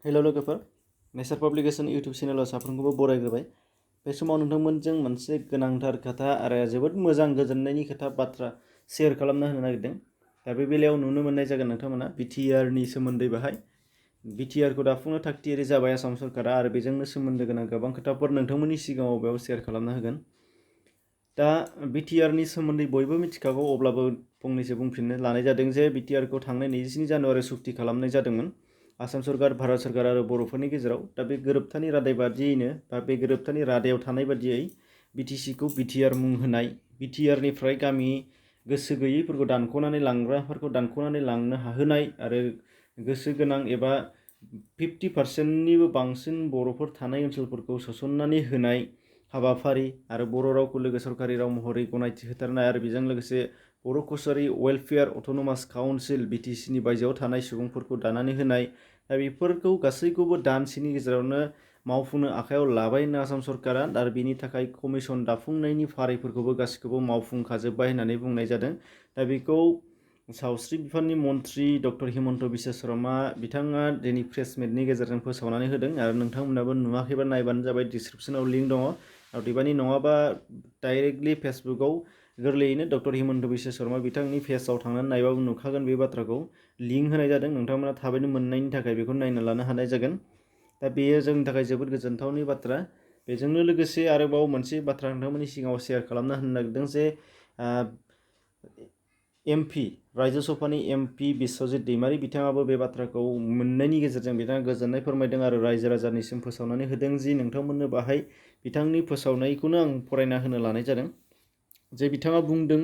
हेल' लोगोफोर, नेचार publication YouTube चेनेलाव साफ्रोमखौबो बरायग्रोबाय। बे समाव नोंथांमोनजों मोनसे गोनांथार खोथा आरो जोबोद मोजां गोजोननायनि बाथ्रा शेयार खालामना होनो नागिरदों। दा बे बेलायाव नुनो मोननाय जागोन नोंथांमोना बिटिआरनि सोमोन्दै बाहाय बिटिआरखौ दाफुंनो थागथियारि जाबाय आसाम सरकारा आरो बेजोंनो सोमोन्दो गोनां गोबां खोथाफोर नोंथांमोननि सिगाङाव बेयाव शेयार खालामना होगोन। दा बिटिआरनि सोमोन्दै बयबो मिथिखागौ, अब्लाबो फंनैसो बुंफिननो लानाय जादों जे बिटिआरखौ थांनाय 24 जानुवारि सुक्ति खालामनाय जादोंमोन आसाम सरकार, भारत सरकार आरो बर'फोरनि गेजेराव। दा बे गोरोबथानि रादाय बादियैनो बा बे गोरोबथानि रादायाव थानाय बादियै बिटिसिखौ बिटिआर मुं होनाय, बिटिआरनिफ्राय गामि गोसो गैयैफोरखौ दानख'नानै लांग्राफोरखौ दानख'नानै लांनो हाहोनाय आरो गोसो गोनां एबा 50% बांसिन बर'फोर थानाय ओनसोलफोरखौ सोसननानै होनाय हाबाफारि आरो बर' रावखौ लोगो सरकारि राव महरै गनायथि होथारनाय आरो बेजों लोगोसे बर' कसारि वेलफेयार अट'नमास काउन्सिल बिटिसिनि बायजोआव थानाय सुबुंफोरखौ दानानै होनाय। दा बेफोरखौ गासैखौबो दानसेनि गेजेरावनो मावफुंनो आखायाव लाबायनो आसाम सरकारा आरो बेनि थाखाय कमिसन दाफुंनायनि फारिफोरखौबो गासैखौबो मावफुंखाजोब्बाय होननानै बुंनाय जादों। दा बेखौ सावस्रि बिफाननि मन्थ्रि डक्टर हिमन्त बिश्व शर्मा बिथाङा दिनै प्रेस मिटनि गेजेरजों फोसावनानै होदों आरो नोंथांमोनाबो नुवाखैबा नायबानो जाबाय, डिसक्रिपसनाव लिंक दङ। अदेबानि नङाबा डाइरेक्टलि फेसबुकाव गोरलैयैनो डक्टर हिमन्त बिश्व शर्मा बिथांनि पेजआव थांनानै नायबाबो नुखागोन बे बाथ्राखौ लिंक होनाय जादों। नोंथांमोना थाबैनो मोननायनि थाखाय बेखौ नायना लानो हानाय जागोन। दा बेयो जोंनि थाखाय जोबोद गोजोनथावनि बाथ्रा। बेजोंनो लोगोसे आरोबाव मोनसे बाथ्रा नोंथांमोननि सिगाङाव शेयार खालामना होनो नागिरदों जे एमपि रायजो सभानि एमपि बिश्वजित दैमारि बिथाङाबो बे बाथ्राखौ मोननायनि गेजेरजों बिथाङा गोजोननाय फोरमायदों आरो रायजो राजानिसिम फोसावनानै होदों जि नोंथांमोननो बाहाय बिथांनि फोसावनायखौनो आं फरायना होनो लानाय जादों। जे बिथाङा बुंदों,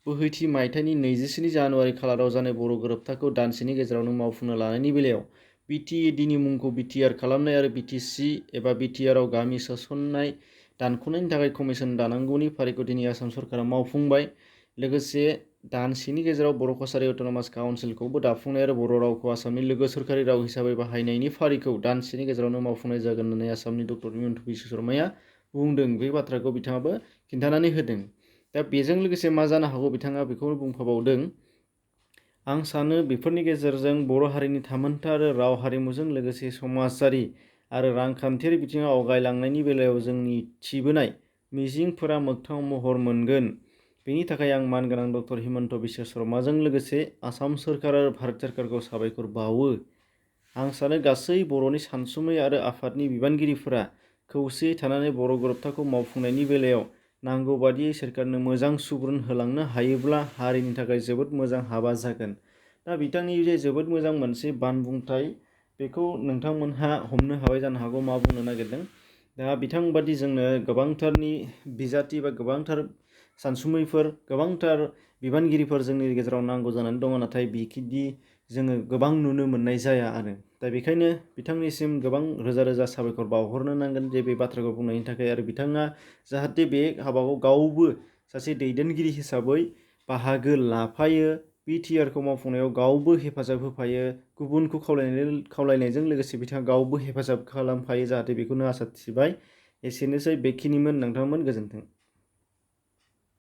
बोहैथि मायथाइनि 24 जानुवारि खालाराव जानाय बर' गोरोबथाखौ दानसेनि गेजेरावनो मावफुंनो लानायनि बेलायाव बिटिएडिनि मुंखौ बिटिआर खालामनाय आरो बिटिसि एबा बिटिआरआव गामि सोसननाय दानख'नायनि थाखाय कमिसन दानांगौनि फारिखौ दिनै आसाम सरकारा मावफुंबाय। लोगोसे दानसेनि गेजेराव बर' कसारि अट'नमास काउन्सिलखौबो दाफुंनाय आरो बर' रावखौ आसामनि लोगो सरकारि राव हिसाबै बाहायनायनि फारिखौ दानसेनि गेजेरावनो मावफुंनाय जागोन होननानै आसामनि डक्टर हिमन्त बिश्व शर्माया बुंदों। बे बाथ्राखौ बिथाङाबो खिन्थानानै होदों। दा बेजों लोगोसे मा जानो हागौ बिथाङा बेखौनो बुंफाबावदों, आं सानो बेफोरनि गेजेरजों बर' हारिनि थामोनथा आरो राव हारिमुजों लोगोसे समाजारि आरो रांखान्थियारि बिथिङाव आवगायलांनायनि बेलायाव जोंनि थिबोनाय मिजिंफोरा मोगथाङाव महर मोनगोन। बेनि थाखाय आं मानगोनां डक्टर हिमन्त बिश्व शर्माजों लोगोसे आसाम सरकार आरो भारत सरकारखौ साबायखर बावो। आं सानो गासै बर'नि सानसुमै आरो आफादनि बिबानगिरिफोरा खौसेयै थानानै बर' गोरोबथाखौ मावफुंनायनि बेलायाव नांगौ बादियै सोरखारनो मोजां सुबुरुन होलांनो हायोब्ला हारिनि थाखाय जोबोद मोजां हाबा जागोन। दा बिथांनि जे जोबोद मोजां मोनसे बानबुंथाय, बेखौ नोंथांमोनहा हमनो हाबाय जानो हागौ मा बुंनो नागिरदों। दा बिथांबादि जोंनो गोबांथारनि बिजाथि बा गोबांथार सानसुमैफोर, गोबांथार बिबानगिरिफोर जोंनि गेजेराव नांगौ जानानै दङ, नाथाय बिदि जोङो गोबां नुनो मोननाय जाया आरो। दा बेखायनो बिथांनिसिम गोबां रोजा रोजा साबायखर बावहरनो नांगोन जे बे बाथ्राखौ बुंनायनि थाखाय आरो बिथाङा जाहाथे बे हाबाखौ गावबो सासे दैदेनगिरि हिसाबै बाहागो लाफायो, बिटिआरखौ मावफुंनायाव गावबो हेफाजाब होफायो, गुबुनखौ खावलायनायजों लोगोसे बिथाङा गावबो हेफाजाब खालामफायो, जाहाथे बेखौनो आसा थिबाय। एसेनोसै, बेखिनिमोन नोंथांमोन, गोजोन्थों।